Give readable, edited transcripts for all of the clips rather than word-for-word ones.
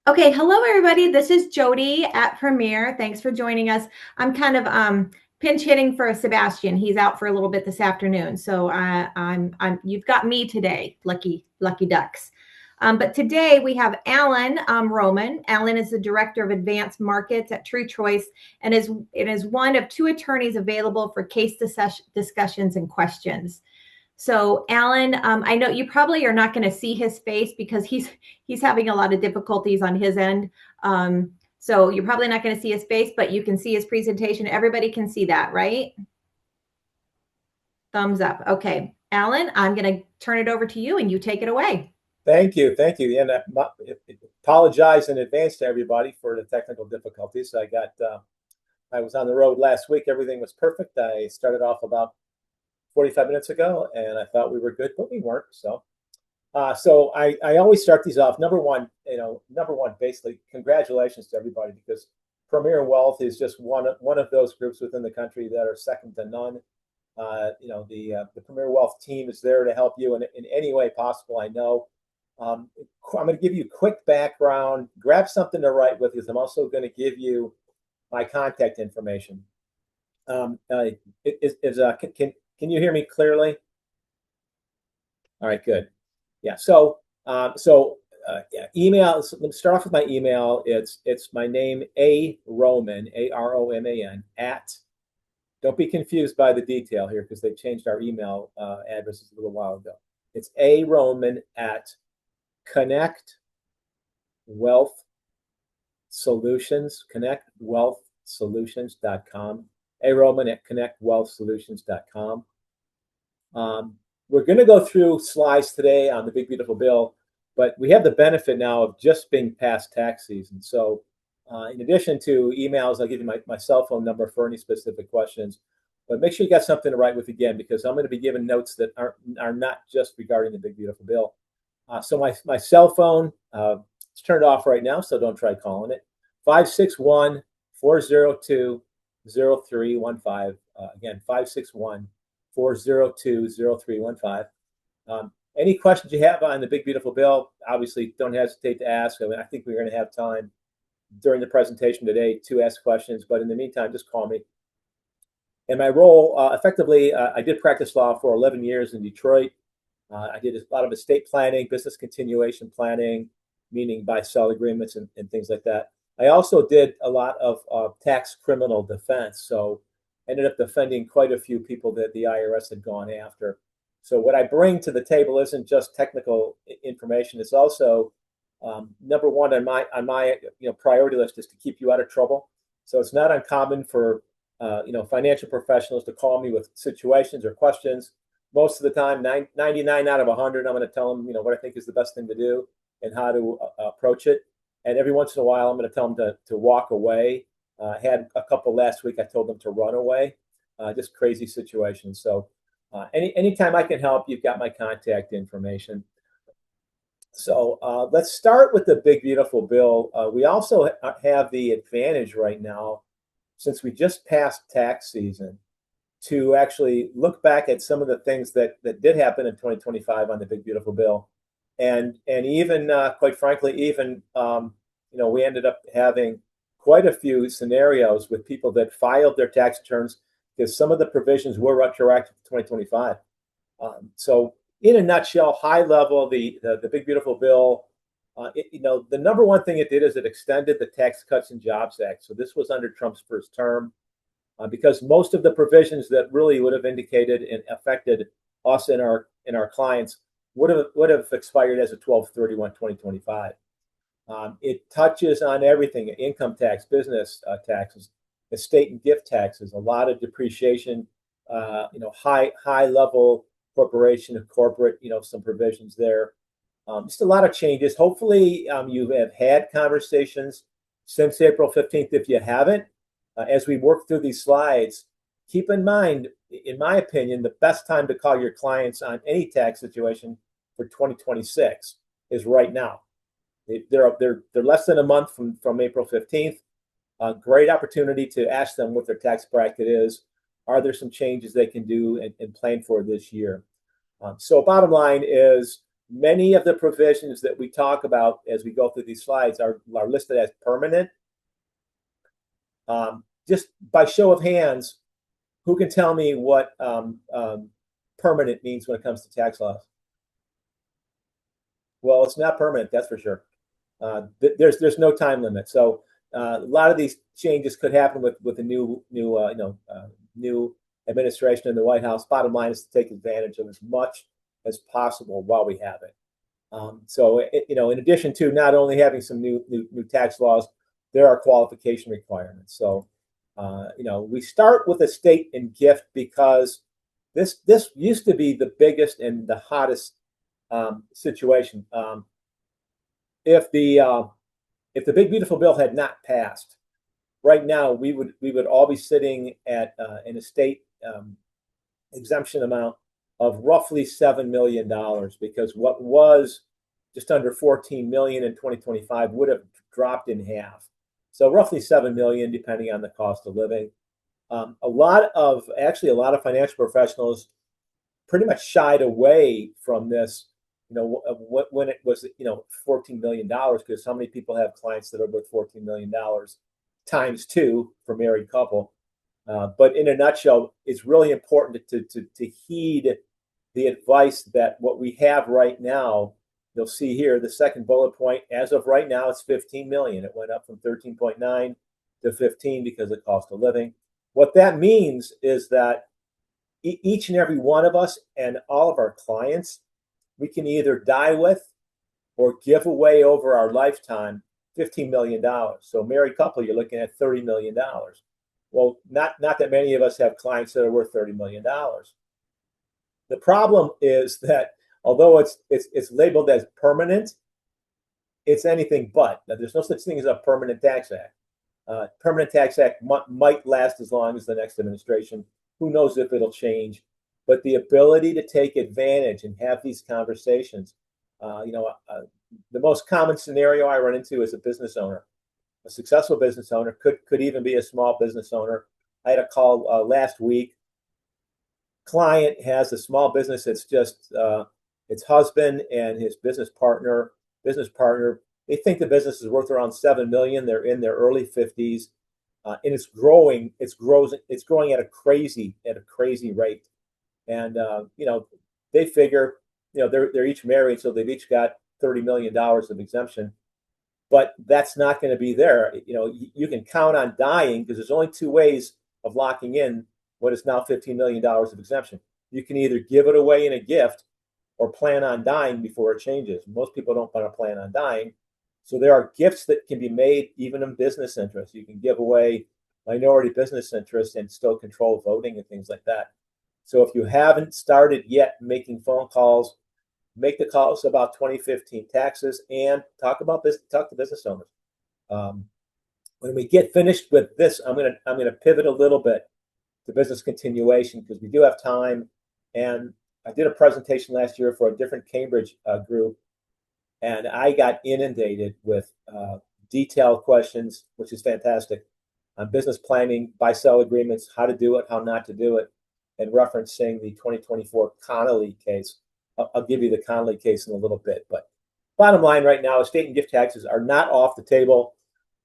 Okay, hello everybody. This is Jody at Premier. Thanks for joining us. I'm kind of pinch hitting for Sebastian. He's out for a little bit this afternoon, so I'm you've got me today. Lucky ducks. But today we have Alan Roman. Alan is the director of advanced markets at True Choice, and is one of two attorneys available for case discussions and questions. So, Alan, I know you probably are not going to see his face because he's having a lot of difficulties on his end. So you're probably not going to see his face, but you can see his presentation. Everybody can see that, right? Thumbs up. Okay, Alan, I'm going to turn it over to you, and you take it away. Thank you, thank you. And apologize in advance to everybody for the technical difficulties. I was on the road last week. Everything was perfect. I started off about 45 minutes ago, and I thought we were good, but we weren't. So I always start these off. Number one, basically, congratulations to everybody because Premier Wealth is just one of those groups within the country that are second to none. The Premier Wealth team is there to help you in any way possible. I know. I'm going to give you a quick background. Grab something to write with because I'm also going to give you my contact information. Can you hear me clearly? All right, good. Yeah. Email. So let me start off with my email. It's my name A Roman AROMAN at. Don't be confused by the detail here because they changed our email addresses a little while ago. It's A Roman at Connect Wealth Solutions, connectwealthsolutions.com. A Roman at connectwealthsolutions.com. We're going to go through slides today on the Big Beautiful Bill, but we have the benefit now of just being past tax season. So in addition to emails, I'll give you my cell phone number for any specific questions. But make sure you got something to write with again, because I'm going to be giving notes that are not just regarding the Big Beautiful Bill. So my cell phone, it's turned off right now, so don't try calling it. 561-402-0315. Again, 561-402-0315. Any questions you have on the Big Beautiful Bill, obviously don't hesitate to ask. I think we're going to have time during the presentation today to ask questions, but in the meantime, just call me. And my role, effectively, I did practice law for 11 years in Detroit. I did a lot of estate planning, business continuation planning, meaning buy-sell agreements and things like that. I also did a lot of tax criminal defense. So I ended up defending quite a few people that the IRS had gone after. So what I bring to the table isn't just technical information. It's also number one on my priority list is to keep you out of trouble. So it's not uncommon for financial professionals to call me with situations or questions. Most of the time, 99 out of 100, I'm going to tell them, what I think is the best thing to do and how to approach it. And every once in a while, I'm going to tell them to walk away. Had a couple last week, I told them to run away. Just crazy situations. So anytime I can help, you've got my contact information. So let's start with the Big Beautiful Bill. We also have the advantage right now, since we just passed tax season, to actually look back at some of the things that did happen in 2025 on the Big Beautiful Bill. And even, quite frankly, we ended up having quite a few scenarios with people that filed their tax returns because some of the provisions were retroactive to 2025. So in a nutshell, high level, the Big Beautiful Bill, the number one thing it did is it extended the Tax Cuts and Jobs Act. So this was under Trump's first term. Because most of the provisions that really would have indicated and affected us and our clients would have expired as of 12/31/2025. It touches on everything: income tax, business taxes, estate and gift taxes, a lot of depreciation, high level corporation and corporate, some provisions there. Just a lot of changes. Hopefully, you have had conversations since April 15th. If you haven't, as we work through these slides, keep in mind, in my opinion, the best time to call your clients on any tax situation for 2026 is right now. They're less than a month from April 15th. A great opportunity to ask them what their tax bracket is. Are there some changes they can do and plan for this year? So bottom line is Many of the provisions that we talk about as we go through these slides are listed as permanent. Just by show of hands, who can tell me what permanent means when it comes to tax laws? Well, it's not permanent, that's for sure. There's no time limit. So a lot of these changes could happen with a new administration in the White House. Bottom line is to take advantage of as much as possible while we have it. In addition to not only having some new tax laws, there are qualification requirements. So, we start with estate and gift because this used to be the biggest and the hottest situation. If the big beautiful bill had not passed, right now we would all be sitting at an estate exemption amount of roughly $7 million, because what was just under 14 million in 2025 would have dropped in half. So roughly 7 million, depending on the cost of living. A lot of financial professionals pretty much shied away from this, when it was, $14 million, because how many people have clients that are worth $14 million times two for married couple? But in a nutshell, it's really important to heed the advice that what we have right now. You'll see here the second bullet point. As of right now, it's 15 million. It went up from 13.9 to 15 because of cost of living. What that means is that each and every one of us and all of our clients, we can either die with or give away over our lifetime $15 million. So married couple, you're looking at $30 million. Well, not that many of us have clients that are worth $30 million. The problem is that although it's labeled as permanent, it's anything but. Now, there's no such thing as a permanent tax act. Permanent tax act might last as long as the next administration. Who knows if it'll change? But the ability to take advantage and have these conversations. The most common scenario I run into is a business owner. A successful business owner could even be a small business owner. I had a call last week. Client has a small business. It's just its husband and his business partner. They think the business is worth around 7 million. They're in their early 50s, and it's growing. It's growing at a crazy rate. And they figure, they're each married, so they've each got $30 million of exemption. But that's not going to be there. You can count on dying, because there's only two ways of locking in what is now $15 million of exemption. You can either give it away in a gift or plan on dying before it changes. Most people don't want to plan on dying. So there are gifts that can be made even in business interests. You can give away minority business interests and still control voting and things like that. So if you haven't started yet making phone calls, make the calls about 2015 taxes and talk to business owners. When we get finished with this, I'm gonna pivot a little bit to business continuation, because we do have time. And I did a presentation last year for a different Cambridge group, and I got inundated with detailed questions, which is fantastic, on business planning, buy-sell agreements, how to do it, how not to do it, and referencing the 2024 Connolly case. I'll give you the Connolly case in a little bit. But bottom line right now, estate and gift taxes are not off the table.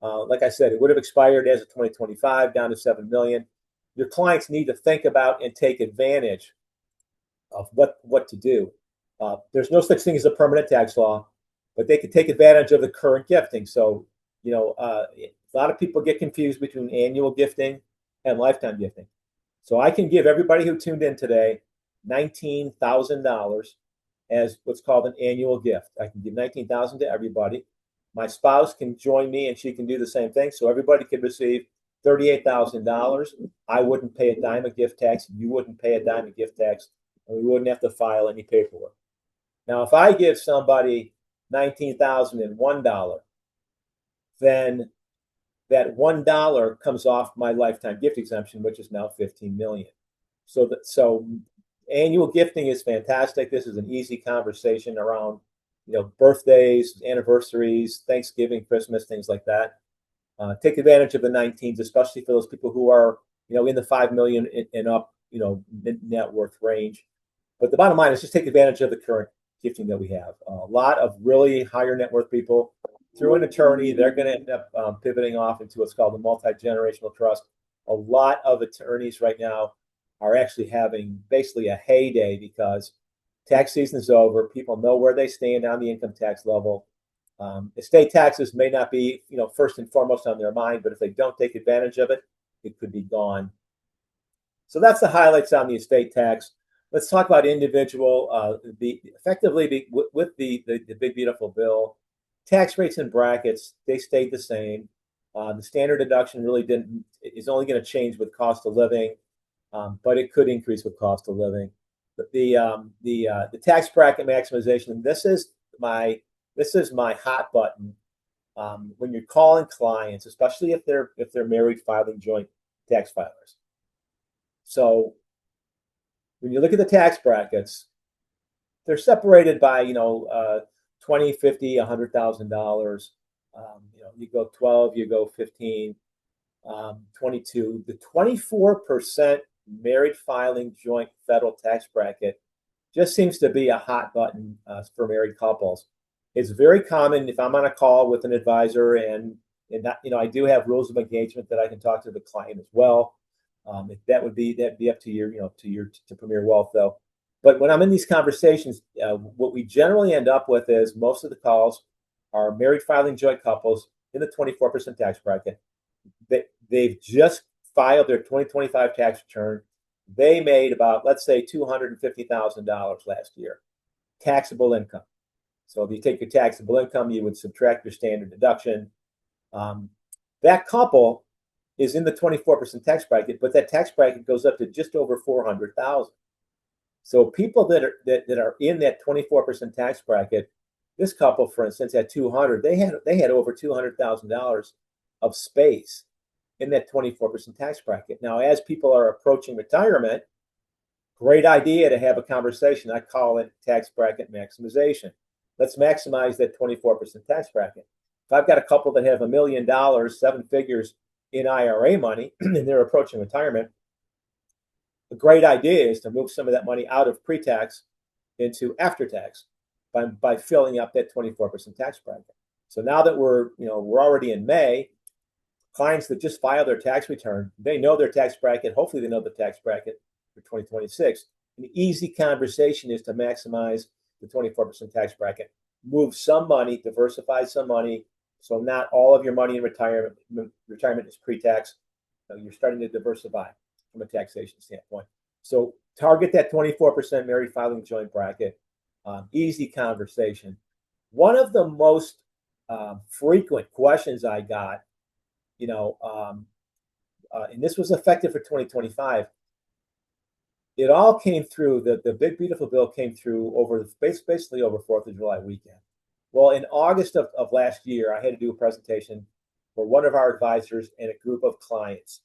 Like I said, it would have expired as of 2025, down to 7 million. Your clients need to think about and take advantage of what to do. There's no such thing as a permanent tax law, but they could take advantage of the current gifting. So, a lot of people get confused between annual gifting and lifetime gifting. So I can give everybody who tuned in today $19,000 as what's called an annual gift. I can give $19,000 to everybody. My spouse can join me and she can do the same thing. So everybody could receive $38,000. I wouldn't pay a dime of gift tax. You wouldn't pay a dime of gift tax. And we wouldn't have to file any paperwork. Now, if I give somebody $19,001, then that $1 comes off my lifetime gift exemption, which is now 15 million. So annual gifting is fantastic. This is an easy conversation around, birthdays, anniversaries, Thanksgiving, Christmas, things like that. Take advantage of the 19s, especially for those people who are, in the 5 million and up, net worth range. But the bottom line is just take advantage of the current gifting that we have. A lot of really higher net worth people through an attorney, they're going to end up pivoting off into what's called a multi-generational trust. A lot of attorneys right now are actually having basically a heyday because tax season is over. People know where they stand on the income tax level. Estate taxes may not be, first and foremost on their mind, but if they don't take advantage of it, it could be gone. So that's the highlights on the estate tax. Let's talk about individual. Effectively with the big beautiful bill, tax rates and brackets, they stayed the same. The standard deduction really is only going to change with cost of living, but it could increase with cost of living. But the tax bracket maximization, this is my hot button when you're calling clients, especially if they're married filing joint tax filers. So when you look at the tax brackets, they're separated by, $20, $50, $100,000. You go 12, you go 15, 22. The 24% married filing joint federal tax bracket just seems to be a hot button for married couples. It's very common if I'm on a call with an advisor and I do have rules of engagement that I can talk to the client as well. That'd be up to to Premier Wealth though. But when I'm in these conversations, what we generally end up with is most of the calls are married filing joint couples in the 24% tax bracket. They've just filed their 2025 tax return. They made about, let's say, $250,000 last year, taxable income. So if you take your taxable income, you would subtract your standard deduction. That couple is in the 24% tax bracket, but that tax bracket goes up to just over $400,000. So people that are in that 24% tax bracket, this couple, for instance, at 200, they had over $200,000 of space in that 24% tax bracket. Now, as people are approaching retirement, great idea to have a conversation. I call it tax bracket maximization. Let's maximize that 24% tax bracket. If I've got a couple that have $1 million, 7 figures in IRA money, and they're approaching retirement, a great idea is to move some of that money out of pre-tax into after-tax by filling up that 24% tax bracket. So now that we're already in May, clients that just file their tax return, they know their tax bracket. Hopefully they know the tax bracket for 2026. An easy conversation is to maximize the 24% tax bracket. Move some money, diversify some money, so not all of your money in retirement is pre-tax. You're starting to diversify from a taxation standpoint. So target that 24% married filing joint bracket. Easy conversation. One of the most frequent questions I got, and this was effective for 2025. It all came through, the big beautiful bill came through basically over 4th of July weekend. Well, in August of last year, I had to do a presentation for one of our advisors and a group of clients.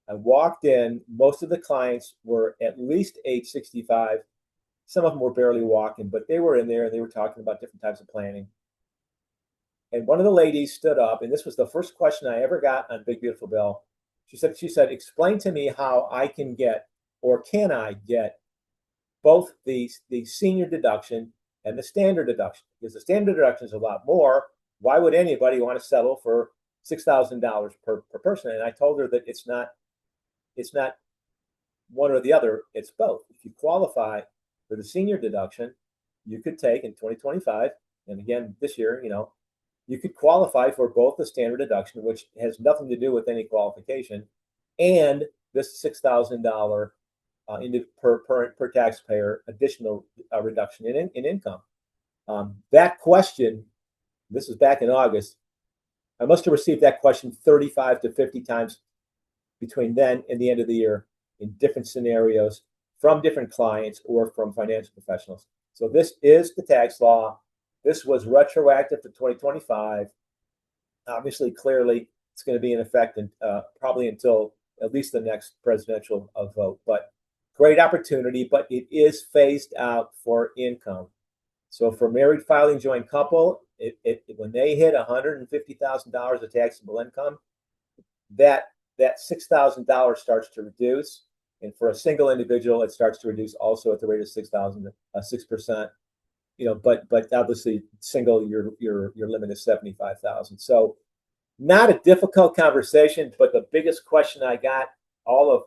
I walked in, most of the clients were at least age 65. Some of them were barely walking, but they were in there and they were talking about different types of planning. And one of the ladies stood up, and this was the first question I ever got on Big Beautiful Bill. She said, explain to me how I can get, or can I get, both the senior deduction and the standard deduction? Because the standard deduction is a lot more. Why would anybody want to settle for $6,000 per person? And I told her that it's not one or the other, it's both. If you qualify for the senior deduction, you could take in 2025, and again this year, you could qualify for both the standard deduction, which has nothing to do with any qualification, and this $6,000 per taxpayer additional reduction in income. That question, this was back in August, I must have received that question 35 to 50 times between then and the end of the year in different scenarios from different clients or from financial professionals. So this is the tax law. This was retroactive to 2025. Obviously, clearly, it's going to be in effect probably until at least the next presidential vote. But great opportunity, but it is phased out for income. So for married filing joint couple, when they hit $150,000 of taxable income, that $6,000 starts to reduce. And for a single individual, it starts to reduce also at the rate of 6%. but obviously single, your limit is 75,000. So not a difficult conversation, but the biggest question I got all of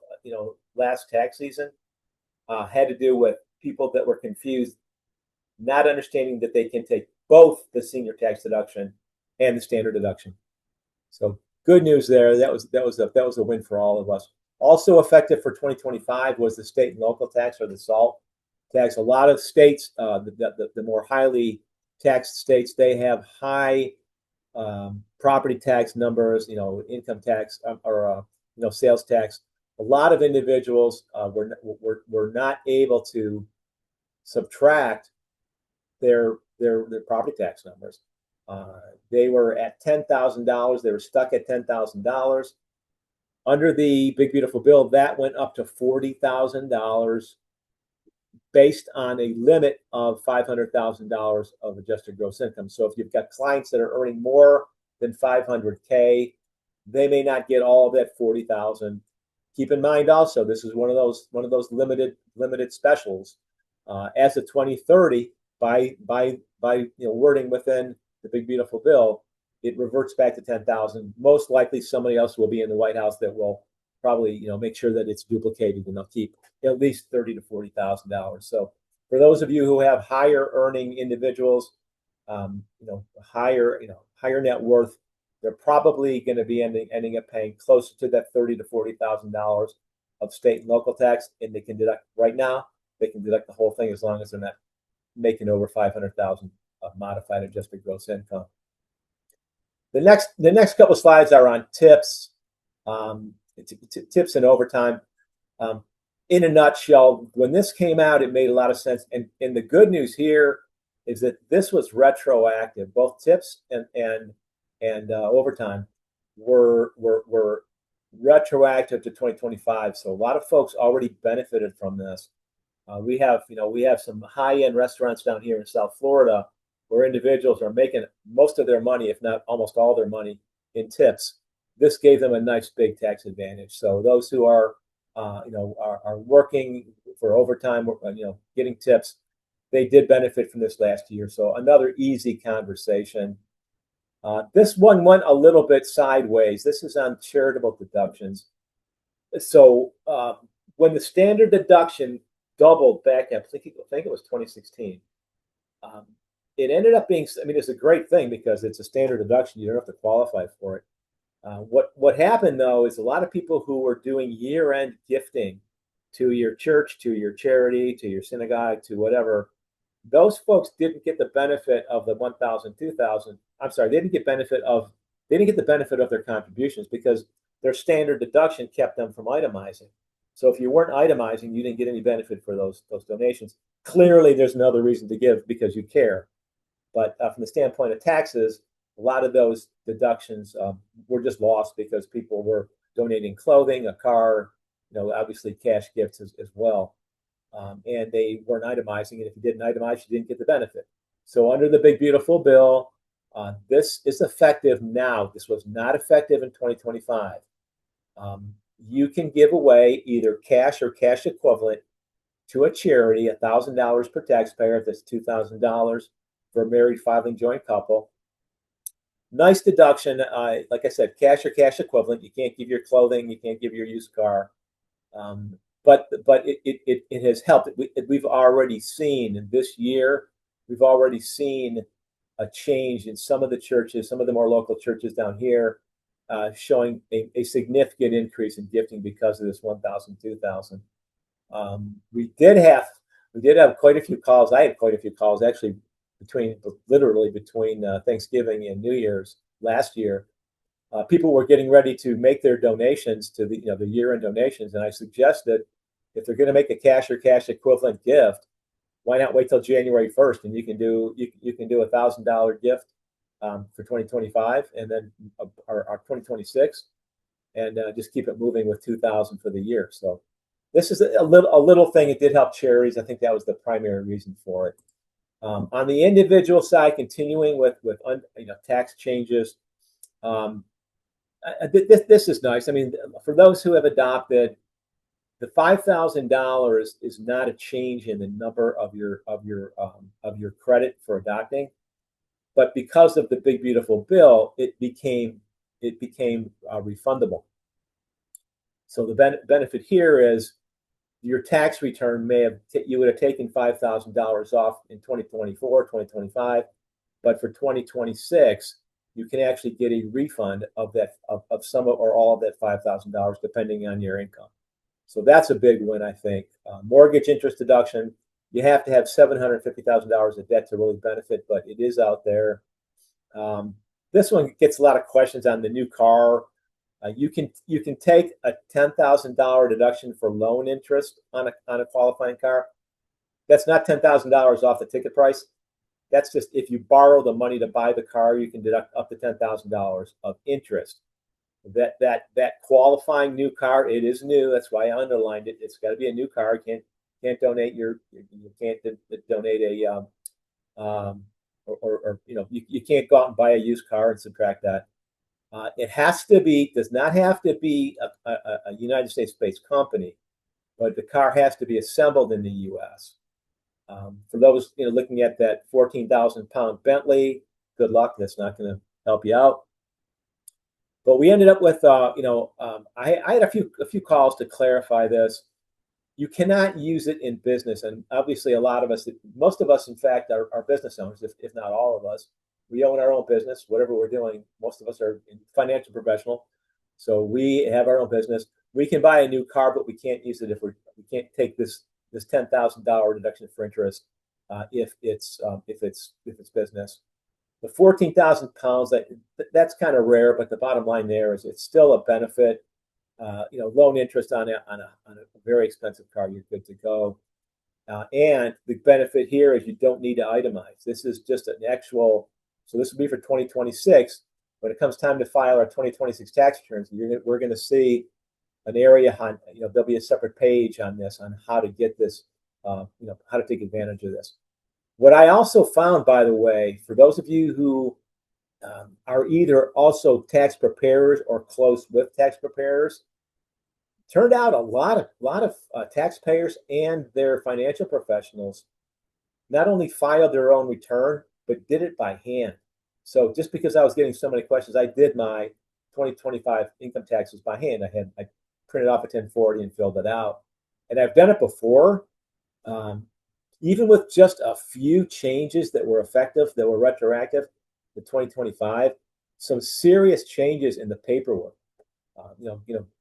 last tax season had to do with people that were confused, not understanding that they can take both the senior tax deduction and the standard deduction. So good news there. That was a win for all of us. Also effective for 2025 was the state and local tax, or the SALT tax. A lot of states, the more highly taxed states, they have high property tax numbers, income tax or sales tax. A lot of individuals were not able to subtract their property tax numbers. They were at $10,000. They were stuck at $10,000. Under the Big Beautiful Bill, that went up to $40,000 based on a limit of $500,000 of adjusted gross income. So if you've got clients that are earning more than $500K, they may not get all of that $40,000. Keep in mind also, this is one of those limited specials. As of 2030, by wording within the Big Beautiful Bill, it reverts back to 10,000. Most likely, somebody else will be in the White House that will probably make sure that it's duplicated, and they'll keep at least $30,000 to $40,000. So for those of you who have higher earning individuals, higher net worth, they're probably going to be ending up paying closer to that $30,000 to $40,000 of state and local tax, and they can deduct right now. They can deduct the whole thing as long as they're not making over $500,000 of modified adjusted gross income. The next couple of slides are on tips, tips and overtime. In a nutshell, when this came out, it made a lot of sense. And the good news here is that this was retroactive. Both tips and overtime were retroactive to 2025. So a lot of folks already benefited from this. We have some high-end restaurants down here in South Florida where individuals are making most of their money, if not almost all their money, in tips. This gave them a nice big tax advantage. So those who are working for overtime, getting tips, they did benefit from this last year. So another easy conversation. This one went a little bit sideways. This is on charitable deductions. So when the standard deduction doubled back, I think it was 2016. It ended up being, it's a great thing because it's a standard deduction. You don't have to qualify for it. What happened, though, is a lot of people who were doing year-end gifting to your church, to your charity, to your synagogue, to whatever, those folks didn't get the benefit of the 1,000, 2,000. I'm sorry, they didn't get the benefit of their contributions because their standard deduction kept them from itemizing. So if you weren't itemizing, you didn't get any benefit for those donations. Clearly, there's another reason to give because you care. But from the standpoint of taxes, a lot of those deductions were just lost because people were donating clothing, a car, obviously cash gifts as well. And they weren't itemizing. And if you didn't itemize, you didn't get the benefit. So under the Big Beautiful Bill, this is effective now. This was not effective in 2025. You can give away either cash or cash equivalent to a charity, $1,000 per taxpayer if it's $2,000 for a married filing joint couple. Nice deduction. Like I said, cash or cash equivalent. You can't give your clothing. You can't give your used car. But it has helped. We've already seen in this year, we've already seen a change in some of the churches, some of the more local churches down here, showing a significant increase in gifting because of this 1,000, 2,000. We did have quite a few calls. I had quite a few calls actually between Thanksgiving and New Year's last year. People were getting ready to make their donations to the year-end donations, and I suggested if they're going to make a cash or cash equivalent gift, why not wait till January 1st and you can do $1,000 gift for 2025 and then our 2026, and just keep it moving with 2,000 for the year. So this is a little thing. It did help charities. I think that was the primary reason for it. On the individual side, continuing with tax changes. This is nice. For those who have adopted the $5,000 is not a change in the number of your credit for adopting, but because of the big beautiful bill, it became refundable. So the benefit here is your tax return you would have taken $5,000 off in 2024, 2025, but for 2026, you can actually get a refund of some or all of that $5,000 depending on your income. So that's a big win, I think. Mortgage interest deduction, you have to have $750,000 of debt to really benefit, but it is out there. This one gets a lot of questions on the new car. You can take a $10,000 deduction for loan interest on a qualifying car. That's not $10,000 off the ticket price. That's just if you borrow the money to buy the car, you can deduct up to $10,000 of interest. That qualifying new car, it is new. That's why I underlined it. It's got to be a new car. You can't donate you can't donate a you can't go out and buy a used car and subtract that. It does not have to be a United States-based company, but the car has to be assembled in the U.S. For those looking at that 14,000-pound Bentley, good luck. That's not going to help you out. But we ended up with, I had a few calls to clarify this. You cannot use it in business, and obviously most of us, in fact, are business owners, if not all of us. We own our own business, whatever we're doing. Most of us are financial professional, so we have our own business. We can buy a new car, but we can't use it we can't take this $10,000 deduction for interest if it's business. The 14,000 pounds, that's kind of rare, but the bottom line there is it's still a benefit. Loan interest on a very expensive car, you're good to go. And the benefit here is you don't need to itemize. This is just an actual. So this will be for 2026. When it comes time to file our 2026 tax returns, we're going to see an area on, there'll be a separate page on this, on how to get this, how to take advantage of this. What I also found, by the way, for those of you who are either also tax preparers or close with tax preparers, turned out a lot of taxpayers and their financial professionals not only filed their own return, but did it by hand. So just because I was getting so many questions, I did my 2025 income taxes by hand. I printed off a 1040 and filled it out. And I've done it before, even with just a few changes that were effective, that were retroactive to 2025, some serious changes in the paperwork.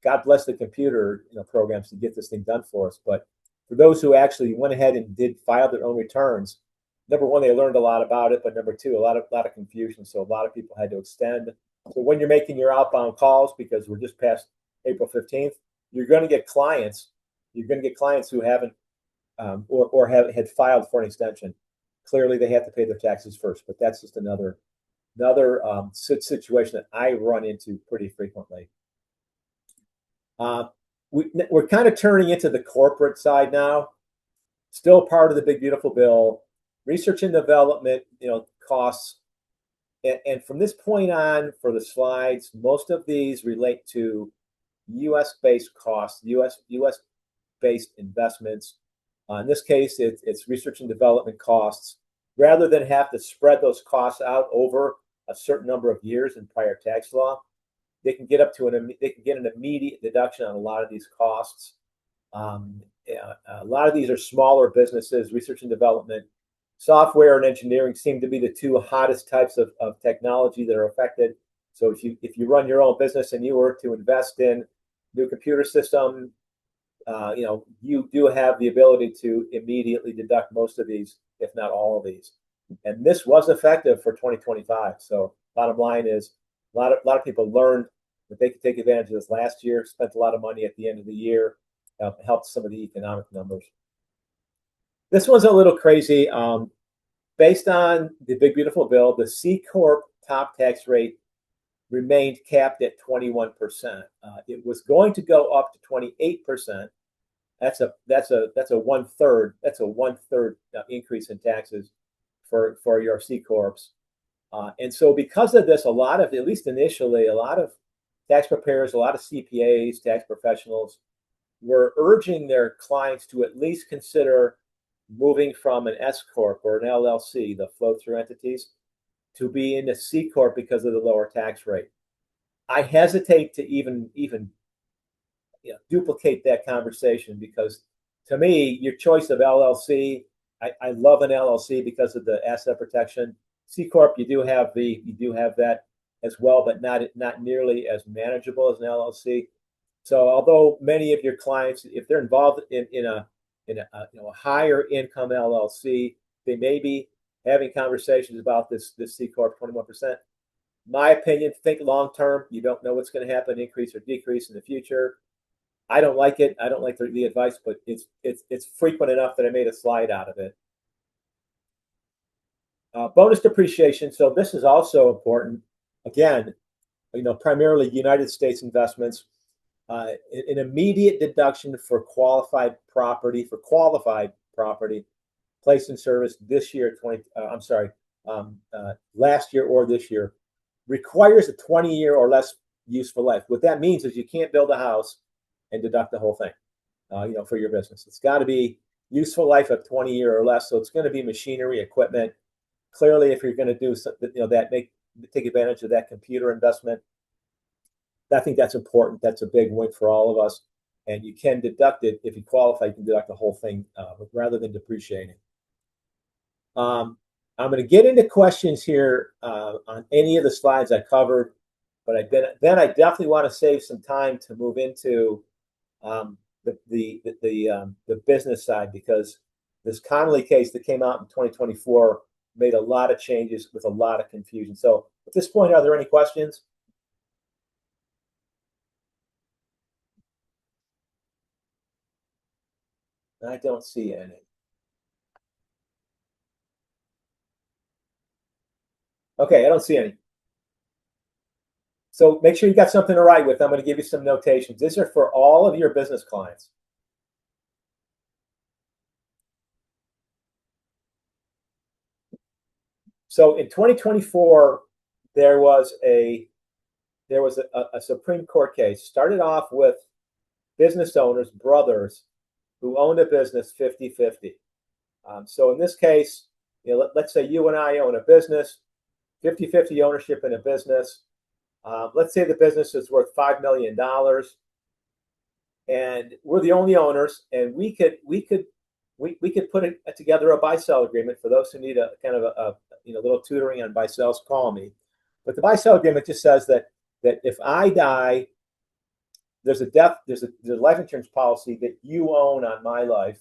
God bless the computer programs to get this thing done for us. But for those who actually went ahead and file their own returns, number one, they learned a lot about it, but number two, a lot of confusion. So a lot of people had to extend. So when you're making your outbound calls, because we're just past April 15th, you're going to get clients. You're going to get clients who haven't or had filed for an extension. Clearly, they have to pay their taxes first, but that's just another situation that I run into pretty frequently. We're kind of turning into the corporate side now. Still part of the big beautiful bill. Research and development, costs, and from this point on, for the slides, most of these relate to U.S.-based costs, U.S.-based investments. In this case, it's research and development costs. Rather than have to spread those costs out over a certain number of years in prior tax law, they can get an immediate deduction on a lot of these costs. A lot of these are smaller businesses. Research and development, software and engineering seem to be the two hottest types of technology that are affected. So if you run your own business and you were to invest in new computer system, you do have the ability to immediately deduct most of these, if not all of these. And this was effective for 2025. So bottom line is a lot of people learned that they could take advantage of this last year, spent a lot of money at the end of the year, helped some of the economic numbers. This one's a little crazy. Based on the big beautiful bill, the C Corp top tax rate remained capped at 21%. It was going to go up to 28%. That's a one-third increase in taxes for your C Corps. And so because of this, at least initially, a lot of tax preparers, a lot of CPAs, tax professionals were urging their clients to at least consider moving from an S corp or an LLC, the flow-through entities, to be in a C corp because of the lower tax rate. I hesitate to even duplicate that conversation, because to me, your choice of LLC, I love an LLC because of the asset protection. C corp, you do have that as well, but not nearly as manageable as an LLC. So although many of your clients, if they're involved in a higher income LLC, they may be having conversations about this C corp 21%. My opinion, think long term. You don't know what's going to happen, increase or decrease in the future. I don't like it. I don't like the advice, but it's frequent enough that I made a slide out of it. Bonus depreciation. So this is also important. Again, primarily United States investments. An immediate deduction for qualified property placed in service this year, last year or this year, requires a 20-year or less useful life. What that means is you can't build a house and deduct the whole thing, for your business. It's got to be useful life of 20 years or less. So it's going to be machinery, equipment. Clearly, if you're going to do something, take advantage of that computer investment, I think that's important. That's a big win for all of us. And you can deduct it. If you qualify, you can deduct the whole thing rather than depreciating. I'm going to get into questions here on any of the slides I covered, but then I definitely want to save some time to move into the business side, because this Connolly case that came out in 2024 made a lot of changes with a lot of confusion. So at this point, are there any questions? I don't see any. Okay, I don't see any. So make sure you got something to write with. I'm going to give you some notations. These are for all of your business clients. So in 2024, there was a Supreme Court case. Started off with business owners, brothers, who owned a business 50-50. So in this case, let's say you and I own a business, 50-50 ownership in a business. Let's say the business is worth $5 million, and we're the only owners, and we could put together a buy-sell agreement. For those who need a kind of a little tutoring on buy-sells, call me. But the buy-sell agreement just says that if I die, there's a life insurance policy that you own on my life,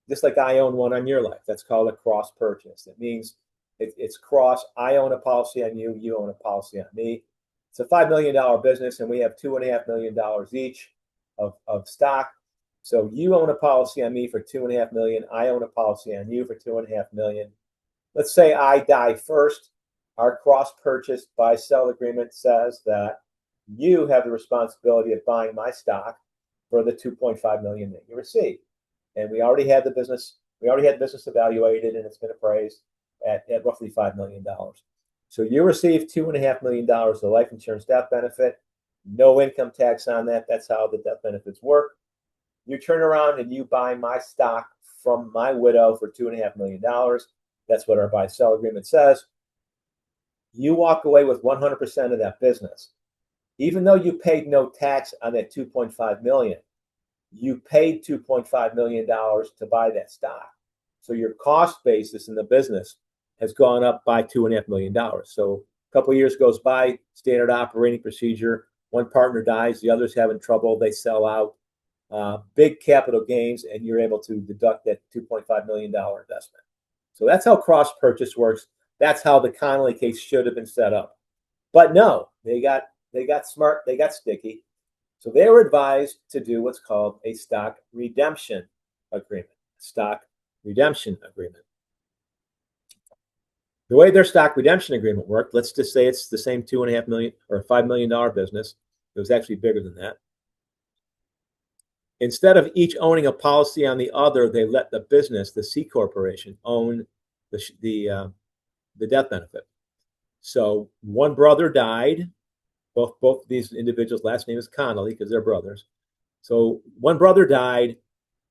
just like I own one on your life. That's called a cross purchase. That means it's cross. I own a policy on you, you own a policy on me. It's a $5 million business, and we have $2.5 million each of stock. So you own a policy on me for $2.5 million. I own a policy on you for $2.5 million. Let's say I die first. Our cross purchase buy sell agreement says that you have the responsibility of buying my stock for the $2.5 million that you receive. And we already had the business evaluated, and it's been appraised at roughly $5 million. So you receive $2.5 million of life insurance death benefit, no income tax on that. That's how the death benefits work. You turn around and you buy my stock from my widow for $2.5 million. That's what our buy-sell agreement says. You walk away with 100% of that business. Even though you paid no tax on that $2.5 million, you paid $2.5 million to buy that stock. So your cost basis in the business has gone up by $2.5 million. So a couple of years goes by, standard operating procedure. One partner dies, the other's having trouble, they sell out. Big capital gains, and you're able to deduct that $2.5 million investment. So that's how cross purchase works. That's how the Connolly case should have been set up. But no, they got smart, they got sticky. So they were advised to do what's called a stock redemption agreement. Stock redemption agreement. The way their stock redemption agreement worked, let's just say it's the same $2.5 million or $5 million business. It was actually bigger than that. Instead of each owning a policy on the other, they let the business, the C corporation, own the death benefit. So one brother died. Both of these individuals' last name is Connolly because they're brothers. So one brother died.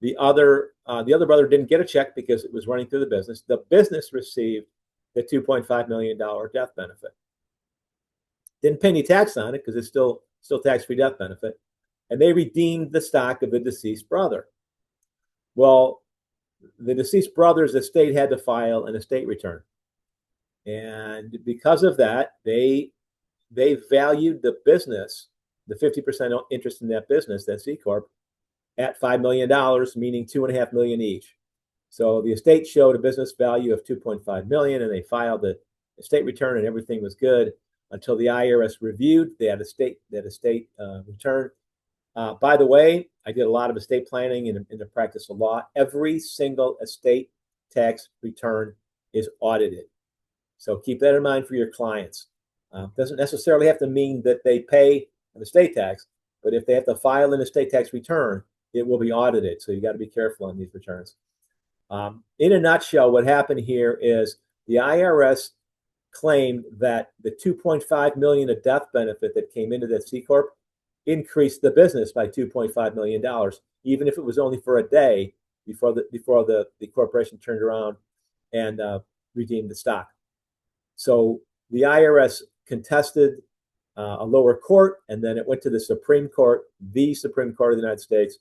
The other brother didn't get a check because it was running through the business. The business received the $2.5 million death benefit. Didn't pay any tax on it because it's still tax-free death benefit. And they redeemed the stock of the deceased brother. Well, the deceased brother's estate had to file an estate return. And because of that, they valued the business, the 50% interest in that business, that C Corp, at $5 million, meaning $2.5 million each. So the estate showed a business value of $2.5 million, and they filed the estate return, and everything was good until the IRS reviewed that estate return. By the way, I did a lot of estate planning in the practice of law. Every single estate tax return is audited. So keep that in mind for your clients. Doesn't necessarily have to mean that they pay an estate tax, but if they have to file an estate tax return, it will be audited. So you got to be careful on these returns. In a nutshell, what happened here is the IRS claimed that the $2.5 million of death benefit that came into that C Corp increased the business by $2.5 million, even if it was only for a day before the corporation turned around and redeemed the stock. So the IRS contested a lower court, and then it went to the Supreme Court, the Supreme Court of the United States,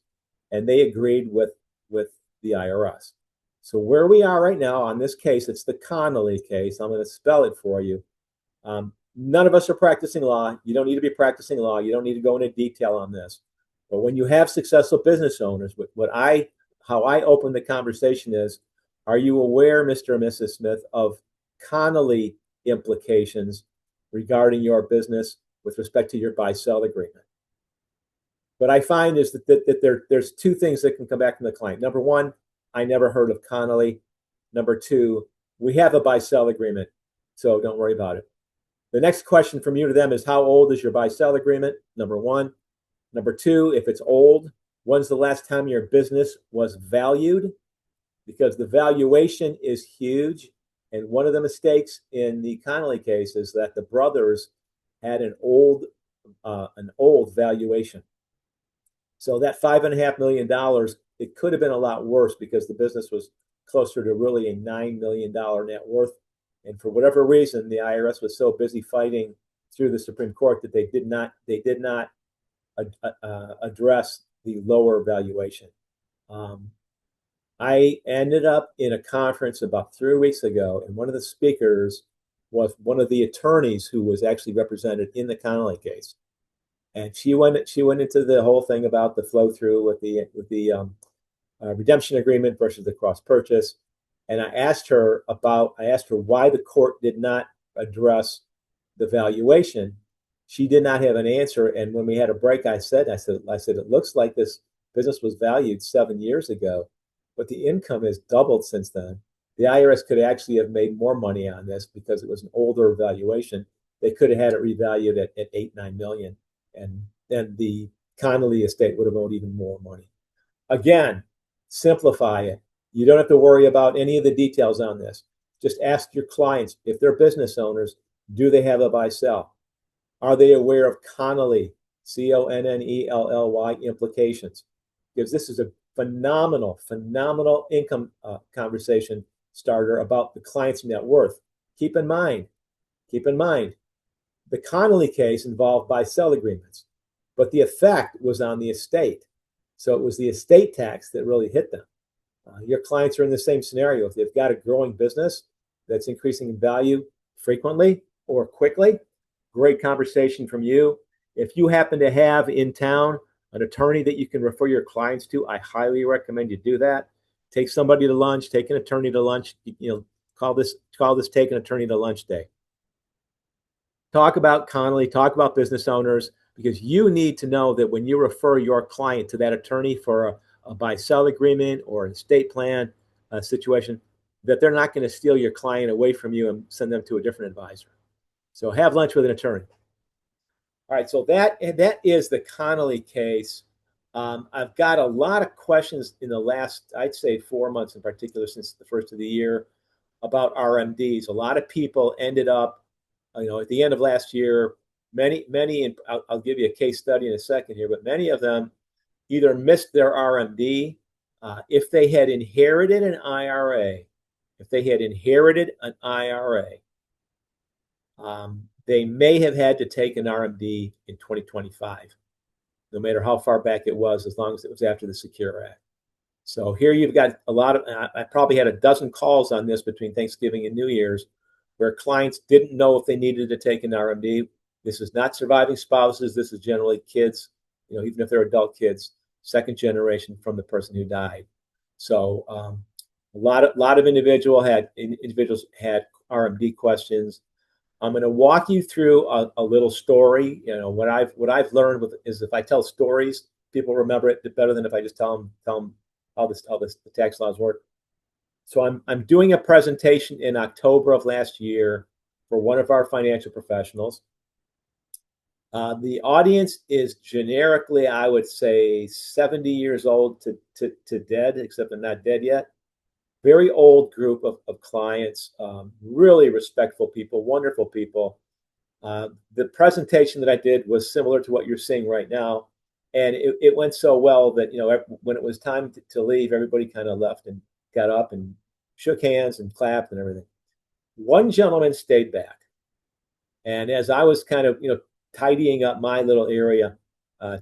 and they agreed with the IRS. So where we are right now on this case, it's the Connolly case. I'm going to spell it for you. None of us are practicing law. You don't need to be practicing law. You don't need to go into detail on this. But when you have successful business owners, how I open the conversation is, are you aware, Mr. and Mrs. Smith, of Connolly implications regarding your business with respect to your buy-sell agreement? What I find is that there's two things that can come back from the client. Number one, I never heard of Connolly. Number two, we have a buy-sell agreement, so don't worry about it. The next question from you to them is, how old is your buy-sell agreement? Number one. Number two, if it's old, when's the last time your business was valued? Because the valuation is huge. And one of the mistakes in the Connolly case is that the brothers had an old valuation. So that $5.5 million, it could have been a lot worse because the business was closer to really a $9 million net worth. And for whatever reason, the IRS was so busy fighting through the Supreme Court that they did not address the lower valuation. I ended up in a conference about 3 weeks ago, and one of the speakers was one of the attorneys who was actually represented in the Connolly case. And she went into the whole thing about the flow through with the redemption agreement versus the cross purchase. And I asked her why the court did not address the valuation. She did not have an answer. And when we had a break, I said, it looks like this business was valued 7 years ago, but the income has doubled since then. The IRS could actually have made more money on this because it was an older valuation. They could have had it revalued at 8-9 million. And then the Connolly estate would have owed even more money. Again, simplify it. You don't have to worry about any of the details on this. Just ask your clients, if they're business owners, do they have a buy-sell? Are they aware of Connolly, Connelly implications? Because this is a phenomenal income conversation starter about the client's net worth. Keep in mind, the Connolly case involved buy-sell agreements, but the effect was on the estate. So it was the estate tax that really hit them. Your clients are in the same scenario. If they've got a growing business that's increasing in value frequently or quickly, great conversation from you. If you happen to have in town an attorney that you can refer your clients to, I highly recommend you do that. Take somebody to lunch, take an attorney to lunch. Call this take an attorney to lunch day. Talk about Connolly, talk about business owners, because you need to know that when you refer your client to that attorney for a buy-sell agreement or an estate plan situation, that they're not going to steal your client away from you and send them to a different advisor. So have lunch with an attorney. All right, so that is the Connolly case. I've got a lot of questions in the last, I'd say 4 months in particular, since the first of the year, about RMDs. A lot of people ended up, at the end of last year, many, and I'll give you a case study in a second here, but many of them either missed their RMD, if they had inherited an IRA, they may have had to take an RMD in 2025, no matter how far back it was, as long as it was after the Secure Act. So here you've got a lot of, I probably had a dozen calls on this between Thanksgiving and New Year's, where clients didn't know if they needed to take an RMD. This is not surviving spouses. This is generally kids, even if they're adult kids, second generation from the person who died. So a lot of individuals had RMD questions. I'm going to walk you through a little story. What I've learned is if I tell stories, people remember it better than if I just tell them how the tax laws work. So I'm doing a presentation in October of last year for one of our financial professionals. The audience is generically, I would say, 70 years old to dead, except they're not dead yet. Very old group of clients, really respectful people, wonderful people. The presentation that I did was similar to what you're seeing right now. And it went so well that, when it was time to leave, everybody kind of left and got up and shook hands and clapped and everything. One gentleman stayed back. And as I was kind of, tidying up my little area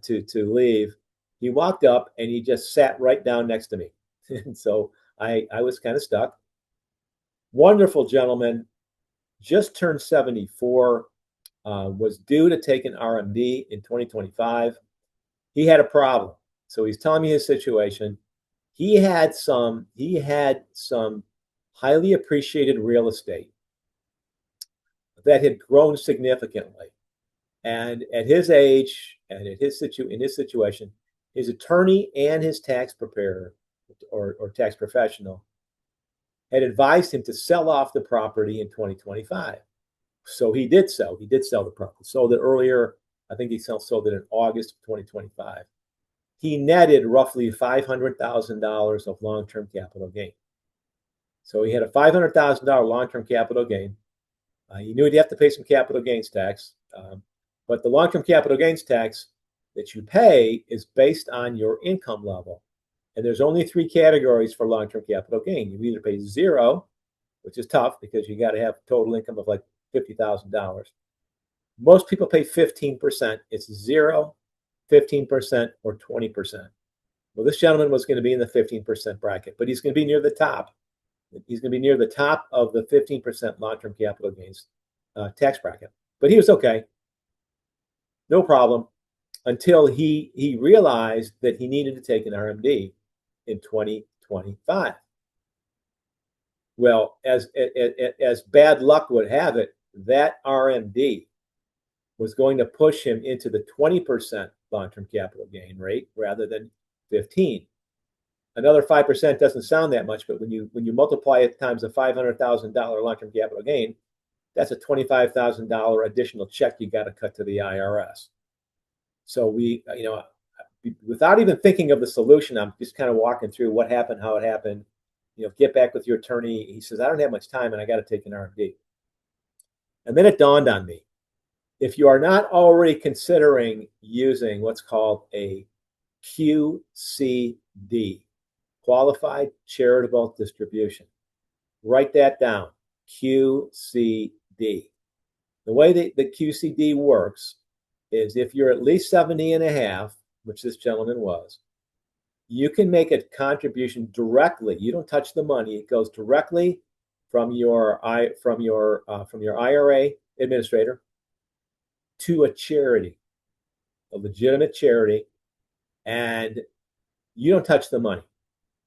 to leave, he walked up and he just sat right down next to me. And so I was kind of stuck. Wonderful gentleman, just turned 74, was due to take an RMD in 2025. He had a problem. So he's telling me his situation. He had some highly appreciated real estate that had grown significantly. And at his age and in his situation, his attorney and his tax preparer or tax professional had advised him to sell off the property in 2025. So he did so. He did sell the property. Sold it earlier. I think he sold it in August of 2025. He netted roughly $500,000 of long-term capital gain. So he had a $500,000 long-term capital gain. He knew he'd have to pay some capital gains tax. But the long-term capital gains tax that you pay is based on your income level. And there's only 3 categories for long-term capital gain. You either pay 0, which is tough because you got to have total income of like $50,000. Most people pay 15%. It's 0, 15%, or 20%. Well, this gentleman was going to be in the 15% bracket, but he's going to be near the top. He's going to be near the top of the 15% long-term capital gains tax bracket. But he was okay. No problem, until he realized that he needed to take an RMD in 2025. Well, as bad luck would have it, that RMD was going to push him into the 20% long-term capital gain rate rather than 15. Another 5% doesn't sound that much, but when you multiply it times a $500,000 long-term capital gain, that's a $25,000 additional check you got to cut to the IRS. So we, without even thinking of the solution, I'm just kind of walking through what happened, how it happened. Get back with your attorney. He says, I don't have much time and I got to take an RMD. And then it dawned on me, if you are not already considering using what's called a QCD, Qualified Charitable Distribution, write that down, QCD. The way that the QCD works is if you're at least 70 and a half, which this gentleman was, you can make a contribution directly. You don't touch the money. It goes directly from your IRA administrator to a charity, a legitimate charity, and you don't touch the money.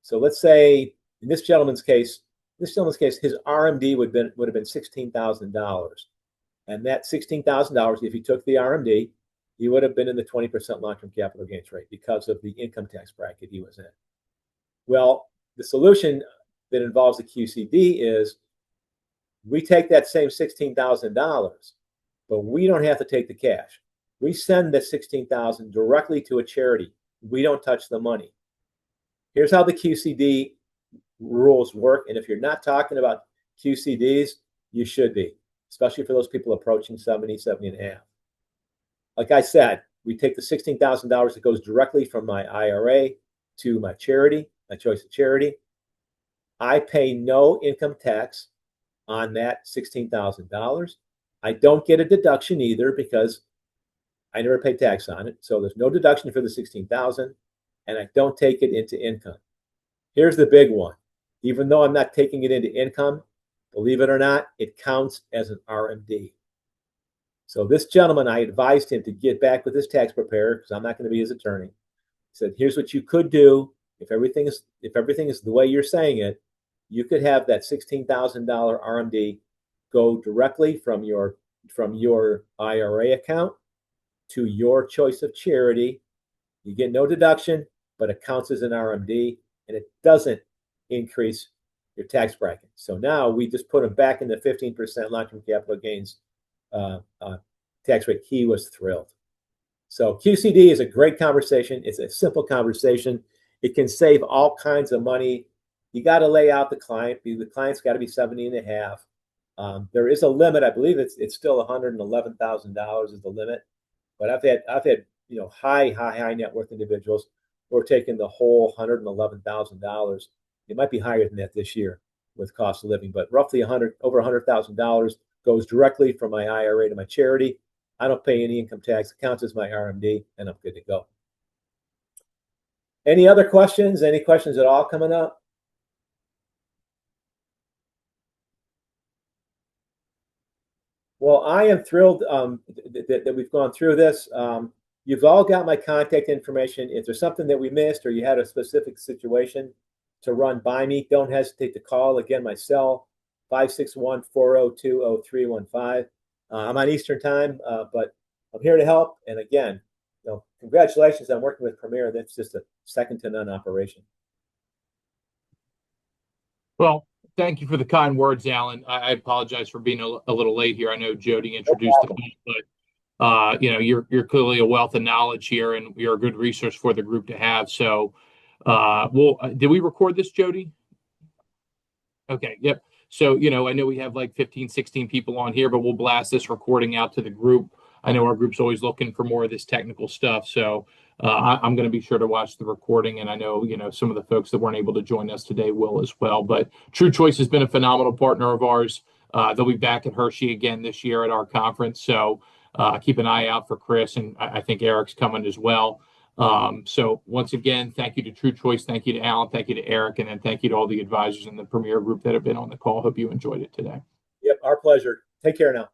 So let's say in this gentleman's case, his RMD would have been $16,000. And that $16,000, if he took the RMD, he would have been in the 20% long-term capital gains rate because of the income tax bracket he was in. Well, the solution that involves the QCD is we take that same $16,000, but we don't have to take the cash. We send the $16,000 directly to a charity. We don't touch the money. Here's how the QCD rules work. And if you're not talking about QCDs, you should be, especially for those people approaching 70 and a half. Like I said, We take the $16,000 that goes directly from my IRA to my charity, my choice of charity. I pay no income tax on that $16,000. I don't get a deduction either because I never pay tax on it. So there's no deduction for the $16,000, and I don't take it into income. Here's the big one. Even though I'm not taking it into income, believe it or not, it counts as an RMD. So this gentleman, I advised him to get back with his tax preparer because I'm not going to be his attorney. He said, here's what you could do. If everything is the way you're saying it, you could have that $16,000 RMD go directly from your IRA account to your choice of charity. You get no deduction, but it counts as an RMD, and it doesn't increase your tax bracket. So now we just put him back in the 15% long-term capital gains tax rate. He was thrilled. So QCD is a great conversation. It's a simple conversation. It can save all kinds of money. You got to lay out the client. The client's got to be 70 and a half. There is a limit. I believe it's still $111,000 is the limit. But I've had high net worth individuals who are taking the whole $111,000. It might be higher than that this year with cost of living, but roughly over $100,000 goes directly from my IRA to my charity. I don't pay any income tax. It counts as my RMD, and I'm good to go. Any other questions? Any questions at all coming up? Well, I am thrilled that we've gone through this. You've all got my contact information. If there's something that we missed or you had a specific situation to run by me, don't hesitate to call. Again, my cell, 561-402-0315. I'm on Eastern time, but I'm here to help. And again, congratulations on working with Premier. That's just a second to none operation. Well, thank you for the kind words, Alan. I apologize for being a little late here. I know Jody introduced the phone, but you're clearly a wealth of knowledge here, and you're a good resource for the group to have. So, did we record this, Jody? Okay, yep. So, I know we have like 15, 16 people on here, but we'll blast this recording out to the group. I know our group's always looking for more of this technical stuff. So I'm going to be sure to watch the recording. And I know, some of the folks that weren't able to join us today will as well. But True Choice has been a phenomenal partner of ours. They'll be back at Hershey again this year at our conference. So keep an eye out for Chris. And I think Eric's coming as well. So once again, thank you to True Choice. Thank you to Alan. Thank you to Eric. And then thank you to all the advisors in the Premier group that have been on the call. Hope you enjoyed it today. Yep, our pleasure. Take care now.